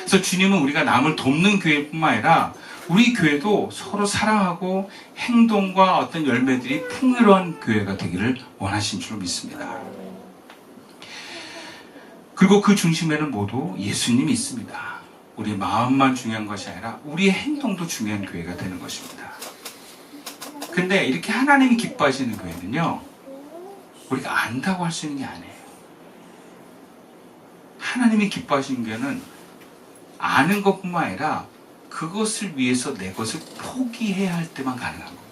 그래서 주님은 우리가 남을 돕는 교회뿐만 아니라 우리 교회도 서로 사랑하고 행동과 어떤 열매들이 풍요로운 교회가 되기를 원하신 줄 믿습니다. 그리고 그 중심에는 모두 예수님이 있습니다. 우리 마음만 중요한 것이 아니라 우리의 행동도 중요한 교회가 되는 것입니다. 근데 이렇게 하나님이 기뻐하시는 교회는요, 우리가 안다고 할 수 있는 게 아니에요. 하나님이 기뻐하시는 교회는 아는 것뿐만 아니라 그것을 위해서 내 것을 포기해야 할 때만 가능한 겁니다.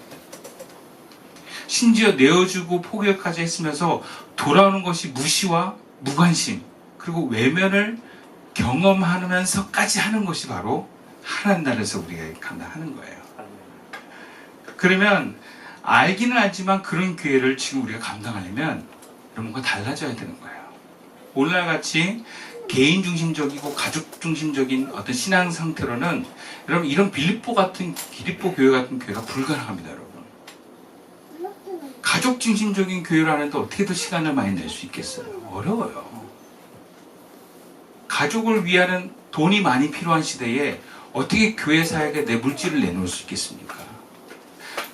심지어 내어주고 포기까지 했으면서 돌아오는 것이 무시와 무관심, 그리고 외면을 경험하면서까지 하는 것이 바로 하나님 나라에서 우리가 감당하는 거예요. 그러면 알기는 알지만 그런 교회를 지금 우리가 감당하려면 뭔가 달라져야 되는 거예요. 오늘날 같이 개인 중심적이고 가족 중심적인 어떤 신앙 상태로는 여러분 이런 빌립보 교회 같은 교회가 불가능합니다, 여러분. 가족 중심적인 교회를 하는데 어떻게 더 시간을 많이 낼 수 있겠어요? 어려워요. 가족을 위하는 돈이 많이 필요한 시대에 어떻게 교회 사역에 내 물질을 내놓을 수 있겠습니까?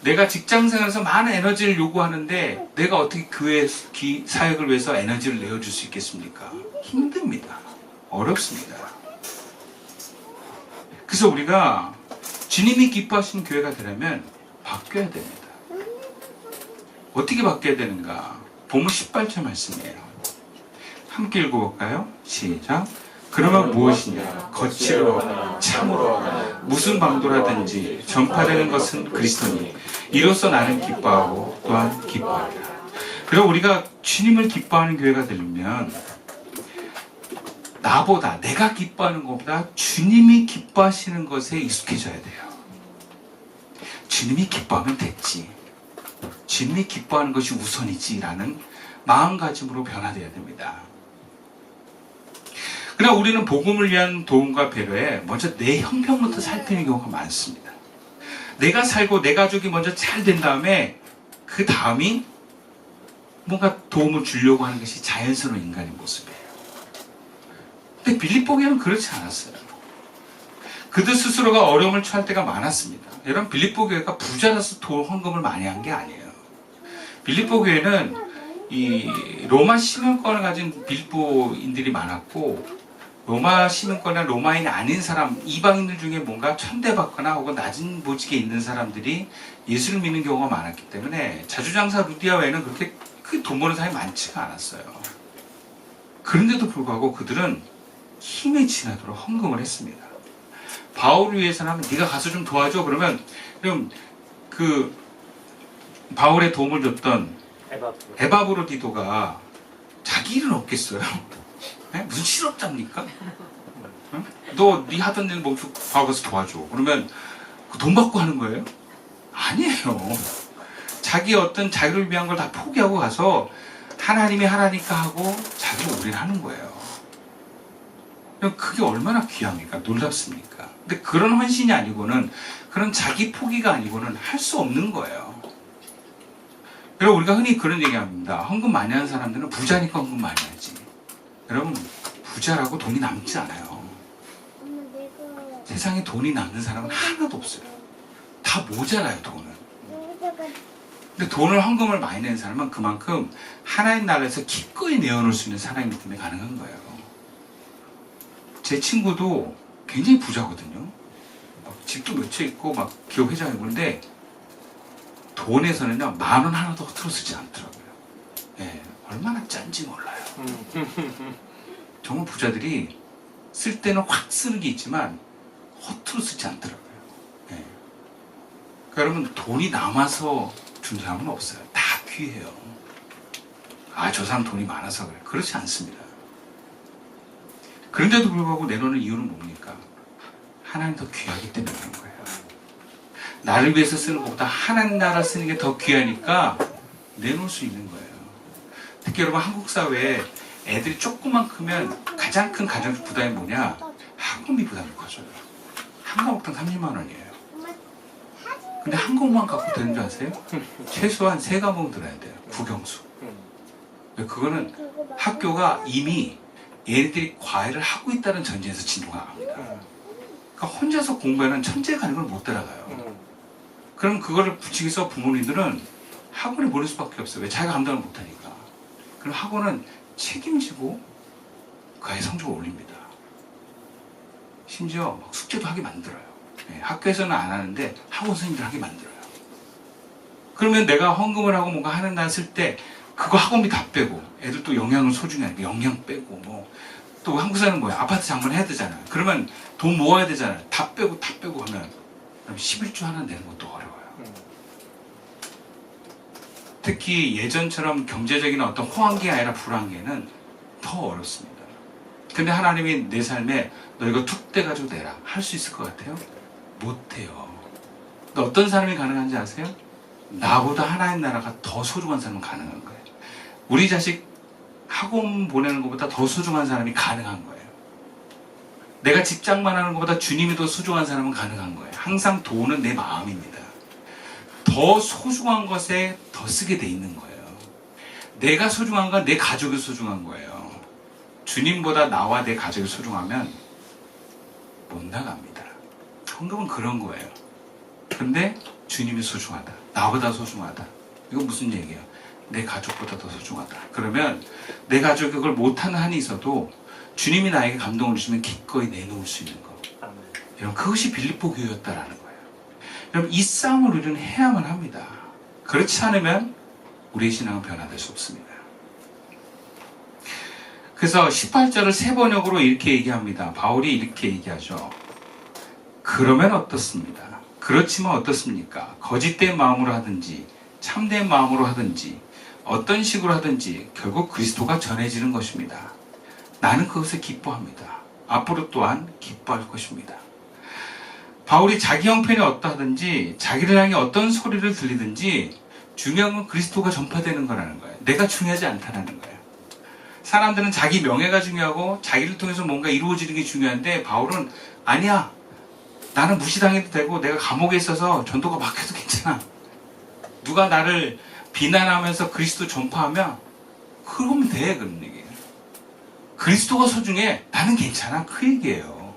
내가 직장생활에서 많은 에너지를 요구하는데 내가 어떻게 교회 사역을 위해서 에너지를 내어줄 수 있겠습니까? 힘듭니다. 어렵습니다. 그래서 우리가 주님이 기뻐하시는 교회가 되려면 바뀌어야 됩니다. 어떻게 바뀌어야 되는가? 본문 18절 말씀이에요. 함께 읽어볼까요? 시작. 그러면 무엇이냐? 거칠어 참으로 무슨 방도라든지 전파되는 것은 그리스도니 이로써 나는 기뻐하고 또한 기뻐하리라. 그리고 우리가 주님을 기뻐하는 교회가 되려면 나보다 내가 기뻐하는 것보다 주님이 기뻐하시는 것에 익숙해져야 돼요. 주님이 기뻐하면 됐지. 주님이 기뻐하는 것이 우선이지라는 마음가짐으로 변화되어야 됩니다. 그러나 우리는 복음을 위한 도움과 배려에 먼저 내 형편부터 살피는 경우가 많습니다. 내가 살고 내 가족이 먼저 잘 된 다음에 그 다음이 뭔가 도움을 주려고 하는 것이 자연스러운 인간의 모습이에요. 근데 빌립보 교회는 그렇지 않았어요. 그들 스스로가 어려움을 처할 때가 많았습니다. 여러분 빌립보 교회가 부자라서 헌금을 많이 한 게 아니에요. 빌립보 교회는 이 로마 시민권을 가진 빌립보인들이 많았고 로마 시민권이나 로마인이 아닌 사람, 이방인들 중에 뭔가 천대받거나 혹은 낮은 보직에 있는 사람들이 예수를 믿는 경우가 많았기 때문에 자주장사 루디아 외에는 그렇게 크게 돈 버는 사람이 많지가 않았어요. 그런데도 불구하고 그들은 힘에 지나도록 헌금을 했습니다. 바울을 위해서는 네가 가서 좀 도와줘. 그러면 그 바울의 도움을 줬던 에바브로디도가 자기 일은 없겠어요? 네? 무슨 실업자입니까? 응? 너 네 하던 일 멈추고 바울 가서 도와줘. 그러면 돈 받고 하는 거예요? 아니에요. 자기 어떤 자기를 위한 걸 다 포기하고 가서 하나님이 하나니까 하고 자기를 올인하는 거예요. 그게 얼마나 귀합니까? 놀랍습니까? 근데 그런 헌신이 아니고는 그런 자기 포기가 아니고는 할 수 없는 거예요. 그리고 우리가 흔히 그런 얘기합니다. 헌금 많이 하는 사람들은 부자니까 헌금 많이 하지. 여러분 부자라고 돈이 남지 않아요. 세상에 돈이 남는 사람은 하나도 없어요. 다 모자라요 돈은. 근데 돈을 헌금을 많이 내는 사람은 그만큼 하나님 나라에서 기꺼이 내어놓을 수 있는 사람이기 때문에 가능한 거예요. 제 친구도 굉장히 부자거든요. 집도 몇 채 있고 막 기업 회장이고 그런데 돈에서는요 10,000원 하나도 허투루 쓰지 않더라고요. 예, 얼마나 짠지 몰라요. 정말 부자들이 쓸 때는 확 쓰는 게 있지만 허투루 쓰지 않더라고요. 예. 그러니까 여러분 돈이 남아서 준 사람은 없어요. 다 귀해요. 아, 저 사람 돈이 많아서 그래. 그렇지 않습니다. 그런데도 불구하고 내놓는 이유는 뭡니까? 하나님 더 귀하기 때문에 그런 거예요. 나를 위해서 쓰는 것보다 하나님 나라 쓰는 게 더 귀하니까 내놓을 수 있는 거예요. 특히 여러분 한국 사회에 애들이 조금만 크면 가장 큰 가정적 부담이 뭐냐? 학원비 부담이 커져요. 한 과목당 30만 원이에요. 근데 한 과목만 갖고 되는 줄 아세요? 최소한 3과목 들어야 돼요. 국영수. 그거는 학교가 이미 얘네들이 과외를 하고 있다는 전제에서 진도가 나갑니다. 그러니까 혼자서 공부하는 천재가 아닌 걸 못 따라가요. 그럼 그거를 붙이기 위해서 부모님들은 학원에 보낼 수밖에 없어요. 왜? 자기가 감당을 못하니까. 그럼 학원은 책임지고 그 아이 성적을 올립니다. 심지어 막 숙제도 하게 만들어요. 학교에서는 안 하는데 학원 선생님들 하게 만들어요. 그러면 내가 헌금을 하고 뭔가 하는 날 쓸 때 그거 학원비 다 빼고, 애들 또 영양을 소중히 하니까 영양 빼고, 또 한국 사람은 뭐야? 아파트 장만해야 되잖아요. 그러면 돈 모아야 되잖아요. 다 빼고 하면 그럼 11조 하나 내는 것도 어려워요. 특히 예전처럼 경제적인 어떤 호황기가 아니라 불황기에는 더 어렵습니다. 근데 하나님이 내 삶에 너 이거 툭 떼가지고 내라. 할 수 있을 것 같아요? 못해요. 근데 어떤 사람이 가능한지 아세요? 나보다 하나님 나라가 더 소중한 사람은 가능한 거예요. 우리 자식 학원 보내는 것보다 더 소중한 사람이 가능한 거예요. 내가 직장만 하는 것보다 주님이 더 소중한 사람은 가능한 거예요. 항상 돈은 내 마음입니다. 더 소중한 것에 더 쓰게 돼 있는 거예요. 내가 소중한 건 내 가족이 소중한 거예요. 주님보다 나와 내 가족이 소중하면 못 나갑니다. 헌금은 그런 거예요. 근데 주님이 소중하다. 나보다 소중하다. 이건 무슨 얘기예요? 내 가족보다 더 소중하다. 그러면 내 가족이 그걸 못하는 한이 있어도 주님이 나에게 감동을 주시면 기꺼이 내놓을 수 있는 거. 여러분, 그것이 빌립보 교회였다라는 거예요. 여러분, 이 싸움을 우리는 해야만 합니다. 그렇지 않으면 우리의 신앙은 변화될 수 없습니다. 그래서 18절을 세 번역으로 이렇게 얘기합니다. 바울이 이렇게 얘기하죠. 그러면 어떻습니다. 그렇지만 어떻습니까? 거짓된 마음으로 하든지 참된 마음으로 하든지 어떤 식으로 하든지 결국 그리스도가 전해지는 것입니다. 나는 그것을 기뻐합니다. 앞으로 또한 기뻐할 것입니다. 바울이 자기 형편이 어떠하든지 자기를 향해 어떤 소리를 들리든지 중요한 건 그리스도가 전파되는 거라는 거예요. 내가 중요하지 않다는 거예요. 사람들은 자기 명예가 중요하고 자기를 통해서 뭔가 이루어지는 게 중요한데 바울은 아니야. 나는 무시당해도 되고 내가 감옥에 있어서 전도가 막혀도 괜찮아. 누가 나를 비난하면서 그리스도 전파하면 그러면 돼. 그런 얘기예요. 그리스도가 소중해. 나는 괜찮아. 그 얘기예요.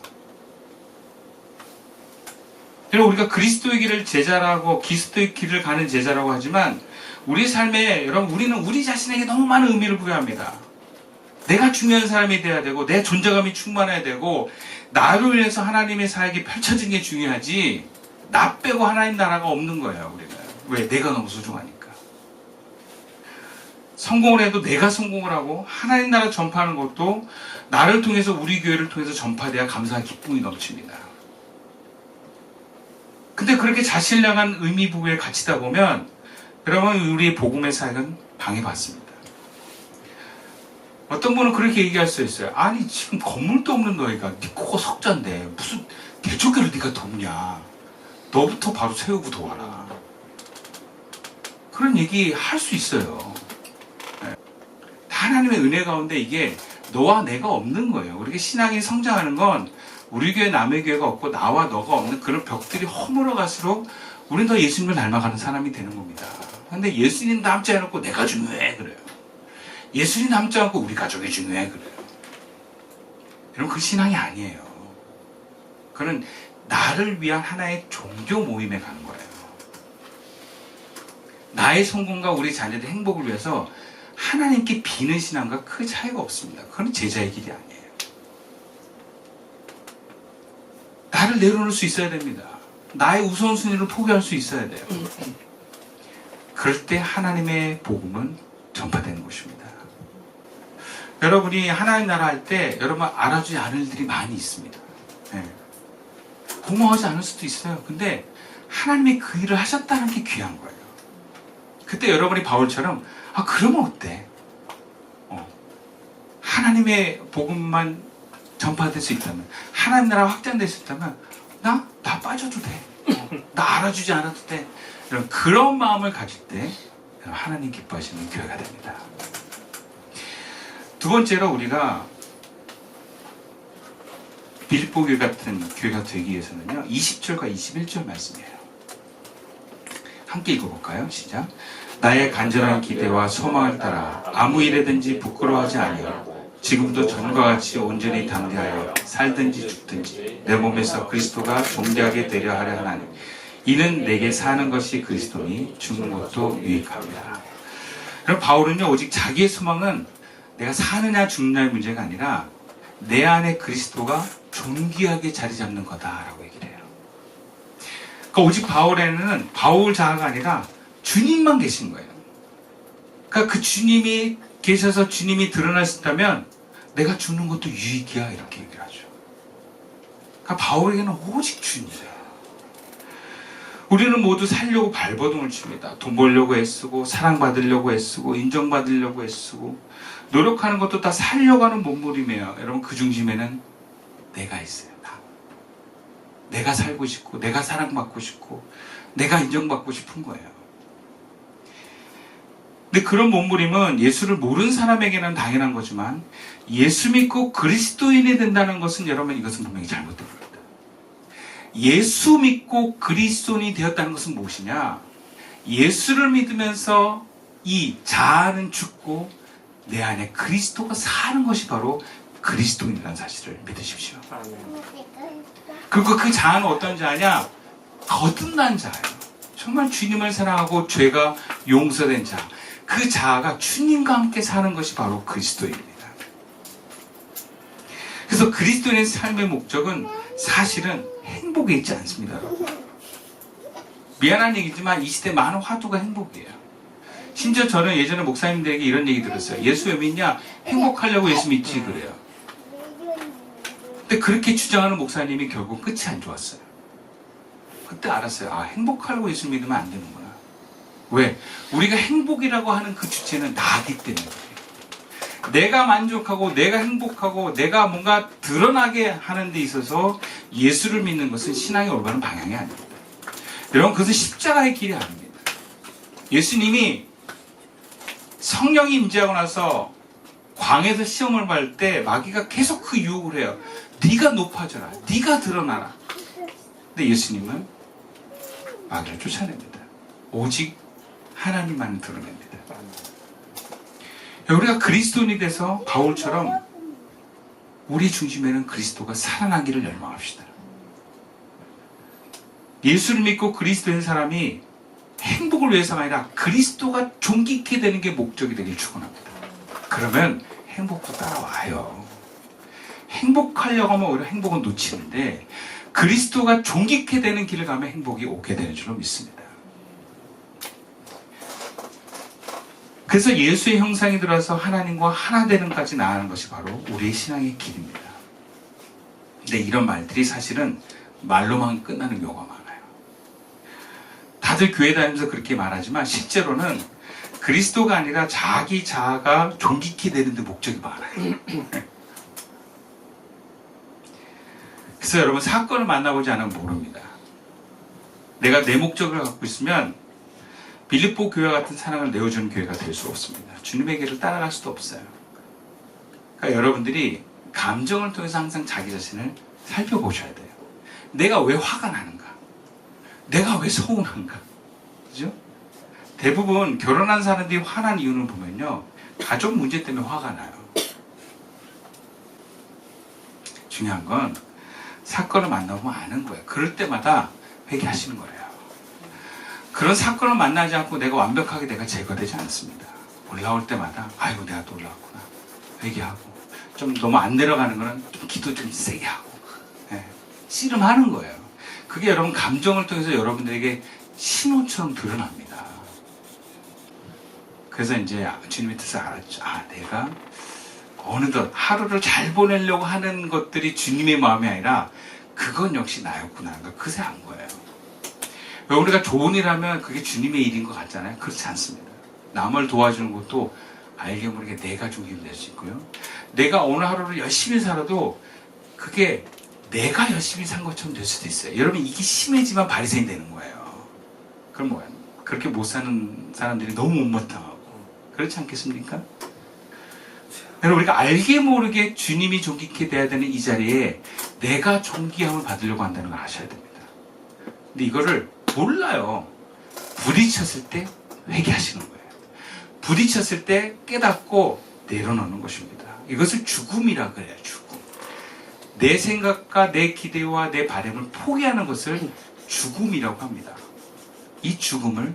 그리고 우리가 그리스도의 길을 제자라고 그리스도의 길을 가는 제자라고 하지만 우리 삶에 여러분 우리는 우리 자신에게 너무 많은 의미를 부여합니다. 내가 중요한 사람이 돼야 되고 내 존재감이 충만해야 되고 나로 인해서 하나님의 사역이 펼쳐진 게 중요하지 나 빼고 하나님 나라가 없는 거예요. 우리가. 왜? 내가 너무 소중하니까. 성공을 해도 내가 성공을 하고 하나님 나라 전파하는 것도 나를 통해서 우리 교회를 통해서 전파돼야 감사한 기쁨이 넘칩니다. 근데 그렇게 자신을 향한 의미 부여에 갇히다 보면 여러분 우리의 복음의 사역은 방해받습니다. 어떤 분은 그렇게 얘기할 수 있어요. 아니 지금 건물도 없는 너희가 네 코가 석자인데 무슨 개척교를 네가 돕냐. 너부터 바로 세우고 도와라. 그런 얘기 할 수 있어요. 하나님의 은혜 가운데 이게 너와 내가 없는 거예요. 우리가 신앙이 성장하는 건 우리 교회 남의 교회가 없고 나와 너가 없는 그런 벽들이 허물어 갈수록 우리는 더 예수님을 닮아가는 사람이 되는 겁니다. 근데 예수님 닮지 않고 내가 중요해 그래요. 예수님 닮지 않고 우리 가족이 중요해 그래요. 여러분 그 신앙이 아니에요. 그는 나를 위한 하나의 종교 모임에 가는 거예요. 나의 성공과 우리 자녀들의 행복을 위해서 하나님께 비는 신앙과 그 차이가 없습니다. 그건 제자의 길이 아니에요. 나를 내려놓을 수 있어야 됩니다. 나의 우선순위를 포기할 수 있어야 돼요. 그럴 때 하나님의 복음은 전파되는 것입니다. 여러분이 하나님 나라 할 때 여러분 알아주지 않을 일들이 많이 있습니다. 네. 고마워하지 않을 수도 있어요. 근데 하나님이 그 일을 하셨다는 게 귀한 거예요. 그때 여러분이 바울처럼 그러면 어때? 하나님의 복음만 전파될 수 있다면 하나님 나라가 확장될 수 있다면 나 빠져도 돼. 나 알아주지 않아도 돼. 그런 마음을 가질 때 하나님 기뻐하시는 교회가 됩니다. 두 번째로 우리가 빌립보 교회 같은 교회가 되기 위해서는요 20절과 21절 말씀이에요. 함께 읽어볼까요? 시작. 나의 간절한 기대와 소망을 따라 아무 일에든지 부끄러워하지 아니하고 지금도 전과 같이 온전히 담대하여 살든지 죽든지 내 몸에서 그리스도가 존귀하게 되려 하려 하나니 이는 내게 사는 것이 그리스도니 죽는 것도 유익합니다. 그럼 바울은요, 오직 자기의 소망은 내가 사느냐 죽느냐의 문제가 아니라 내 안에 그리스도가 존귀하게 자리 잡는 거다라고 얘기를 해요. 그러니까 오직 바울에는 바울 자아가 아니라 주님만 계신 거예요. 그러니까 그 주님이 계셔서 주님이 드러날 수 있다면 내가 죽는 것도 유익이야, 이렇게 얘기를 하죠. 그러니까 바울에게는 오직 주님이에요. 우리는 모두 살려고 발버둥을 칩니다. 돈 벌려고 애쓰고 사랑받으려고 애쓰고 인정받으려고 애쓰고 노력하는 것도 다 살려고 하는 몸부림이에요. 여러분, 그 중심에는 내가 있어요. 내가 살고 싶고 내가 사랑받고 싶고 내가 인정받고 싶은 거예요. 근데 그런 몸부림은 예수를 모르는 사람에게는 당연한 거지만 예수 믿고 그리스도인이 된다는 것은, 여러분, 이것은 분명히 잘못된 겁니다. 예수 믿고 그리스도인이 되었다는 것은 무엇이냐? 예수를 믿으면서 이 자아는 죽고 내 안에 그리스도가 사는 것이 바로 그리스도인이라는 사실을 믿으십시오. 그리고 그 자아는 어떤 자냐? 거듭난 자예요. 정말 주님을 사랑하고 죄가 용서된 자. 그 자아가 주님과 함께 사는 것이 바로 그리스도입니다. 그래서 그리스도인의 삶의 목적은 사실은 행복에 있지 않습니다. 미안한 얘기지만 이 시대 많은 화두가 행복이에요. 심지어 저는 예전에 목사님들에게 이런 얘기 들었어요. 예수 왜 믿냐? 행복하려고 예수 믿지, 그래요. 근데 그렇게 주장하는 목사님이 결국 끝이 안 좋았어요. 그때 알았어요. 아, 행복하려고 예수 믿으면 안 되는구나. 왜? 우리가 행복이라고 하는 그 주체는 나기 때문에. 내가 만족하고 내가 행복하고 내가 뭔가 드러나게 하는 데 있어서 예수를 믿는 것은 신앙의 올바른 방향이 아닙니다. 여러분, 그것은 십자가의 길이 아닙니다. 예수님이 성령이 임재하고 나서 광에서 시험을 받을 때 마귀가 계속 그 유혹을 해요. 네가 높아져라. 네가 드러나라. 근데 예수님은 마귀를 쫓아냅니다. 오직 하나님만을 드러냅니다. 우리가 그리스도인이 돼서 바울처럼 우리 중심에는 그리스도가 살아나기를 열망합시다. 예수를 믿고 그리스도인 사람이 행복을 위해서가 아니라 그리스도가 존귀케 되는 게 목적이 되길 축원합니다. 그러면 행복도 따라와요. 행복하려고 하면 오히려 행복은 놓치는데 그리스도가 존귀케 되는 길을 가면 행복이 오게 되는 줄로 믿습니다. 그래서 예수의 형상이 들어서 하나님과 하나 되는까지 나아가는 것이 바로 우리의 신앙의 길입니다. 근데 이런 말들이 사실은 말로만 끝나는 경우가 많아요. 다들 교회 다니면서 그렇게 말하지만 실제로는 그리스도가 아니라 자기 자아가 존귀케 되는 데 목적이 많아요. 그래서 여러분, 사건을 만나보지 않으면 모릅니다. 내가 내 목적을 갖고 있으면 빌립보 교회 같은 사랑을 내어주는 교회가 될 수 없습니다. 주님의 길을 따라갈 수도 없어요. 그러니까 여러분들이 감정을 통해서 항상 자기 자신을 살펴보셔야 돼요. 내가 왜 화가 나는가? 내가 왜 서운한가? 그죠? 대부분 결혼한 사람들이 화난 이유는 보면요, 가족 문제 때문에 화가 나요. 중요한 건 사건을 만나보면 아는 거예요. 그럴 때마다 회개하시는 거예요. 그런 사건을 만나지 않고 내가 완벽하게 내가 제거되지 않습니다. 올라올 때마다 아이고 내가 또 올라왔구나. 회개하고 좀 너무 안 내려가는 거는 좀 기도 좀 세게 하고 씨름하는 거예요. 그게 여러분 감정을 통해서 여러분들에게 신호처럼 드러납니다. 그래서 이제 주님의 뜻을 알았죠. 아, 내가 어느덧 하루를 잘 보내려고 하는 것들이 주님의 마음이 아니라 그건 역시 나였구나. 그새 안 거예요. 왜 우리가 좋은 일 하면 그게 주님의 일인 것 같잖아요. 그렇지 않습니다. 남을 도와주는 것도 알게 모르게 내가 좀 힘들 수 있고요. 내가 오늘 하루를 열심히 살아도 그게 내가 열심히 산 것처럼 될 수도 있어요. 여러분, 이게 심해지면 바리새인 되는 거예요. 그럼 뭐야? 그렇게 못 사는 사람들이 너무 못마땅하고 그렇지 않겠습니까? 여러분, 우리가 알게 모르게 주님이 존귀케 돼야 되는 이 자리에 내가 존귀함을 받으려고 한다는 걸 아셔야 됩니다. 근데 이거를 몰라요. 부딪혔을 때 회개하시는 거예요. 부딪혔을 때 깨닫고 내려놓는 것입니다. 이것을 죽음이라 그래요. 죽음. 내 생각과 내 기대와 내 바람을 포기하는 것을 죽음이라고 합니다. 이 죽음을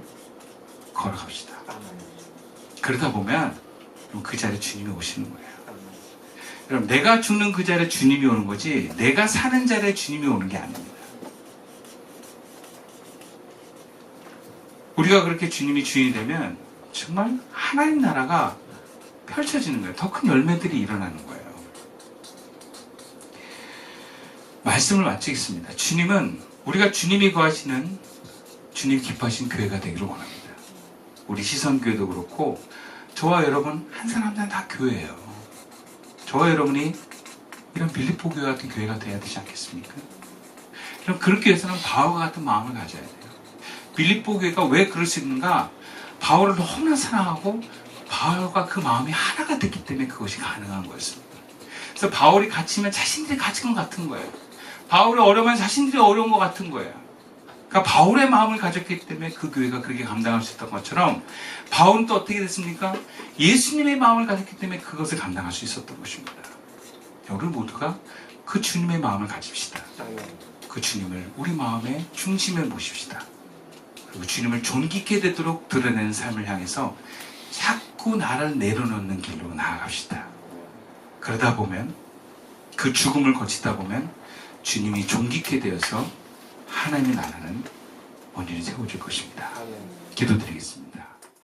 걸어갑시다. 그러다 보면 그 자리에 주님이 오시는 거예요. 여러분, 내가 죽는 그 자리에 주님이 오는 거지 내가 사는 자리에 주님이 오는 게 아닙니다. 우리가 그렇게 주님이 주인이 되면 정말 하나님 나라가 펼쳐지는 거예요. 더 큰 열매들이 일어나는 거예요. 말씀을 마치겠습니다. 주님은 우리가 주님이 거하시는 주님 기뻐하신 교회가 되기를 원합니다. 우리 시선교회도 그렇고 저와 여러분 한 사람 한 사람 다 교회예요. 저와 여러분이 이런 빌립보 교회 같은 교회가 돼야 되지 않겠습니까? 그럼 그렇게 해서는 바울과 같은 마음을 가져야 돼요. 빌립보 교회가 왜 그럴 수 있는가? 바울을 너무나 사랑하고 바울과 그 마음이 하나가 됐기 때문에 그것이 가능한 거였습니다. 그래서 바울이 갇히면 자신들이 갇힌 것 같은 거예요. 바울이 어려우면 자신들이 어려운 것 같은 거예요. 그러니까 바울의 마음을 가졌기 때문에 그 교회가 그렇게 감당할 수 있던 것처럼 바울은 또 어떻게 됐습니까? 예수님의 마음을 가졌기 때문에 그것을 감당할 수 있었던 것입니다. 우리 모두가 그 주님의 마음을 가집시다. 그 주님을 우리 마음의 중심에 모십시다. 그리고 주님을 존귀케 되도록 드러내는 삶을 향해서 자꾸 나를 내려놓는 길로 나아갑시다. 그러다 보면 그 죽음을 거치다 보면 주님이 존귀케 되어서 하나님의 나라는 온전히 세워질 것입니다. 기도드리겠습니다.